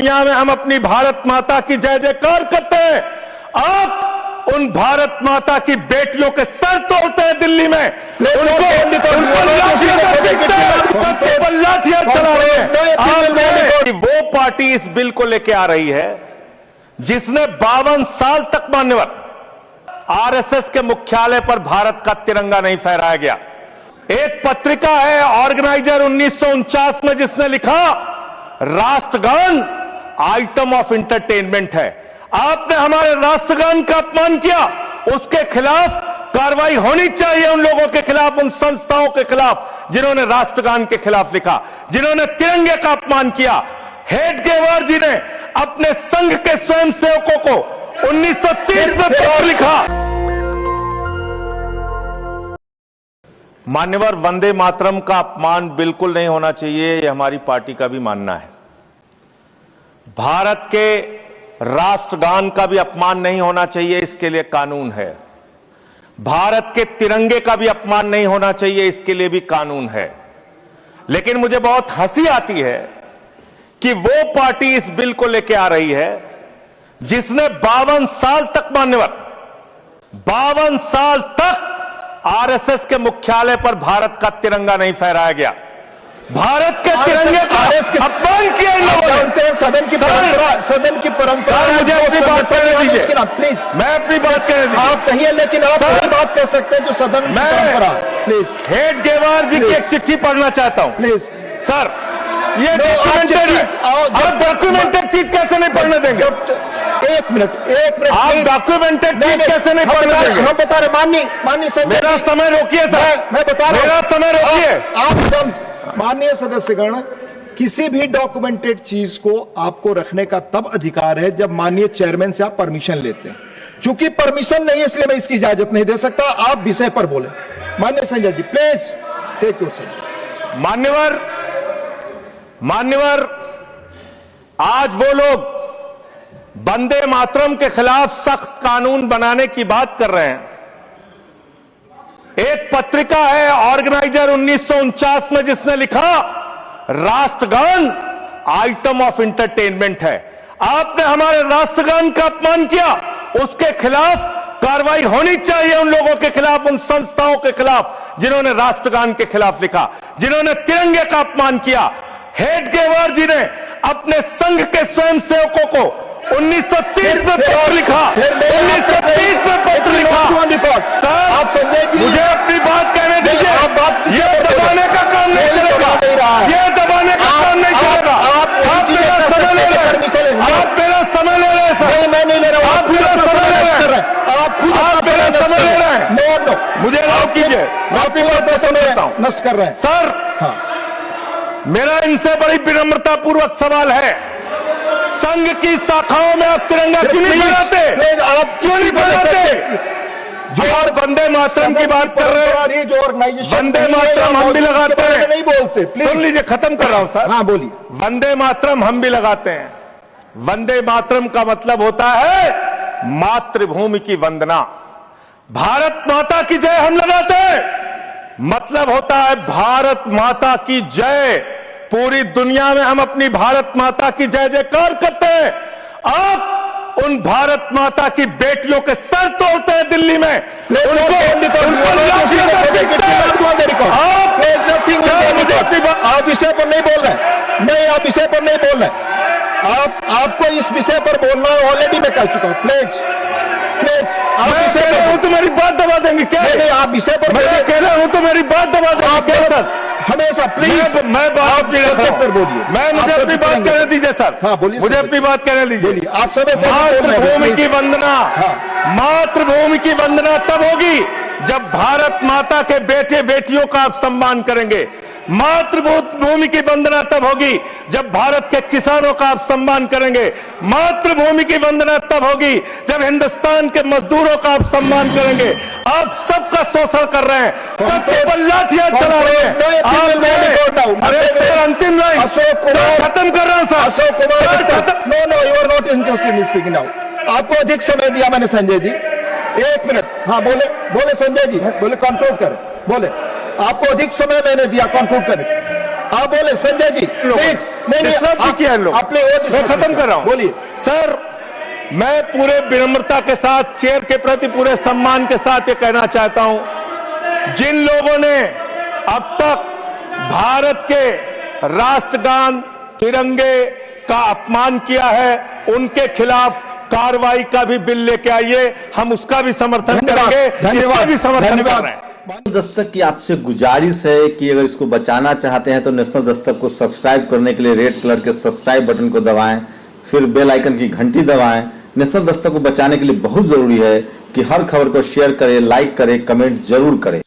दुनिया में हम अपनी भारत माता की जय जयकार करते हैं। आप उन भारत माता की बेटियों के सर तोड़ते हैं दिल्ली में, उनको लाठियां चला रहे हैं। वो पार्टी इस बिल को लेके आ रही है जिसने 52 साल तक मान्यवर आरएसएस के मुख्यालय पर भारत का तिरंगा नहीं फहराया गया। एक पत्रिका है ऑर्गेनाइजर 1949 में जिसने लिखा राष्ट्रगान आइटम ऑफ इंटरटेनमेंट है। आपने हमारे राष्ट्रगान का अपमान किया, उसके खिलाफ कार्रवाई होनी चाहिए। उन लोगों के खिलाफ, उन संस्थाओं के खिलाफ जिन्होंने राष्ट्रगान के खिलाफ लिखा, जिन्होंने तिरंगे का अपमान किया। हेडगेवार जी ने अपने संघ के स्वयंसेवकों को 1930 में पत्र लिखा। मान्यवर, वंदे मातरम का अपमान बिल्कुल नहीं होना चाहिए, यह हमारी पार्टी का भी मानना है। भारत के राष्ट्रगान का भी अपमान नहीं होना चाहिए, इसके लिए कानून है। भारत के तिरंगे का भी अपमान नहीं होना चाहिए, इसके लिए भी कानून है। लेकिन मुझे बहुत हंसी आती है कि वो पार्टी इस बिल को लेके आ रही है जिसने 52 साल तक मान्यवर 52 साल तक आरएसएस के मुख्यालय पर भारत का तिरंगा नहीं फहराया गया। भारत के तिरंगे का अपमान किया इन लोगों ने। सदन की परंपरा मुझे अपनी बात करने दीजिए, प्लीज। मैं अपनी बात करने दीजिए। आप कहिए, लेकिन आप वही बात कर सकते हैं जो सदन की परंपरा। प्लीज। हेडगेवार जी की एक चिट्ठी पढ़ना चाहता हूं। प्लीज सर, ये डॉक्यूमेंटेड है, आप डॉक्यूमेंटेड चीज कैसे नहीं पढ़ने देंगे? एक मिनट आप डॉक्यूमेंटेड चीज कैसे नहीं पढ़ने देंगे? हम बता रहे, माननीय संजय, मेरा समय रोकिए सर, मैं बता रहा हूं, मेरा समय रोकिए। आप माननीय सदस्यगण, किसी भी डॉक्यूमेंटेड चीज को आपको रखने का तब अधिकार है जब माननीय चेयरमैन से आप परमिशन लेते हैं। चूंकि परमिशन नहीं है, इसलिए मैं इसकी इजाजत नहीं दे सकता। आप विषय पर बोले। माननीय Sanjay ji, please take your seat. मान्यवर, आज वो लोग वंदे मातरम के खिलाफ सख्त कानून बनाने की बात कर रहे हैं। एक पत्रिका है ऑर्गेनाइजर 1949 में जिसने लिखा राष्ट्रगान आइटम ऑफ इंटरटेनमेंट है। आपने हमारे राष्ट्रगान का अपमान किया, उसके खिलाफ कार्रवाई होनी चाहिए। उन लोगों के खिलाफ, उन संस्थाओं के खिलाफ जिन्होंने राष्ट्रगान के खिलाफ लिखा, जिन्होंने तिरंगे का अपमान किया। हेडगेवार जी ने अपने संघ के स्वयंसेवकों को 1930 में पत्र लिखा, 1930 में पत्र लिखा। सर, आप संजय जी, मुझे अपनी बात कहने दीजिए। ये दबाने का काम नहीं चलेगा, ये दबाने का काम नहीं चलेगा। आप मेरा समय ले रहे हैं, आप मेरा समय ले रहे हैं सर। मैं नहीं ले रहा हूं, आप मेरा समय ले रहे हैं, आप मेरा समय ले रहे हैं। नो, मुझे अलाउ कीजिए, मैं अपनी बात पर समझता हूं। नष्ट कर रहे हैं सर, मेरा इनसे बड़ी विनम्रता पूर्वक सवाल है, संघ की शाखाओं में आप तिरंगा क्यों नहीं फहराते? आप क्यों नहीं फहराते? जो और वंदे मातरम की बात कर रहे हैं, जो ऑर्गेनाइजेशन वंदे मातरम हम भी लगाते हैं। नहीं बोलते, सुन लीजिए, खत्म कर रहा हूं सर। हाँ बोलिए। वंदे मातरम हम भी लगाते हैं। वंदे मातरम का मतलब होता है मातृभूमि की वंदना। भारत माता की जय हम लगाते हैं, मतलब होता है भारत माता की जय। पूरी दुनिया में हम अपनी भारत माता की जय जयकार करते हैं। आप उन भारत माता की बेटियों के सर तोड़ते हैं दिल्ली में, आप विषय पर नहीं बोल रहे, नहीं, आप विषय पर नहीं बोल रहे। आपको इस विषय पर बोलना ऑलरेडी मैं कह चुका हूं। प्लीज आप विषय पर हूं तो मेरी बात दबा देंगे क्या? नहीं, आप विषय पर मैं कह रहा हूं तो मेरी बात दबा देंगे क्या सर? हमेशा प्लीज मैं बात पर बोलिए। मुझे अपनी बात कहने दीजिए सर। हाँ बोलिए, मुझे अपनी बात कहने दीजिए। आप सब मातृभूमि की वंदना, मातृभूमि की वंदना तब होगी जब भारत माता के बेटे बेटियों का आप सम्मान करेंगे। मातृभूमि की वंदना तब होगी जब भारत के किसानों का आप सम्मान करेंगे। मातृभूमि की वंदना तब होगी जब हिंदुस्तान के मजदूरों का आप सम्मान करेंगे। आप सबका शोषण कर रहे हैं, सबके ऊपर लाठियां चला रहे हैं। अरे सर, अंतिम लाइन खत्म कर रहा हूं sir. Ashok Kumar, no, you are not interested in speaking now. आपको अधिक समय दिया मैंने संजय जी, 1 मिनट। हाँ बोले संजय जी, बोले कंक्लूड करें, बोले। आपको अधिक समय मैंने दिया, कंक्लूड करें। आप बोले संजय जी प्लीज। नहीं डिस्टर्ब भी किया इन लोग। अपने और मैं खत्म कर रहा हूं। बोलिए सर, मैं पूरे विनम्रता के साथ, चेयर के प्रति पूरे सम्मान के साथ ये कहना चाहता हूं, जिन लोगों ने अब तक भारत के राष्ट्रगान तिरंगे का अपमान किया है, उनके खिलाफ कार्रवाई का भी बिल लेके आइए, हम उसका भी समर्थन करेंगे, इसका भी समर्थन कर रहे हैं। दस्तक की आपसे गुजारिश है कि अगर इसको बचाना चाहते हैं तो नेशनल दस्तक को सब्सक्राइब करने के लिए रेड कलर के सब्सक्राइब बटन को दबाएं, फिर बेल आइकन की घंटी दबाएं। नेशनल दस्तक को बचाने के लिए बहुत जरूरी है कि हर खबर को शेयर करें, लाइक करें, कमेंट जरूर करें।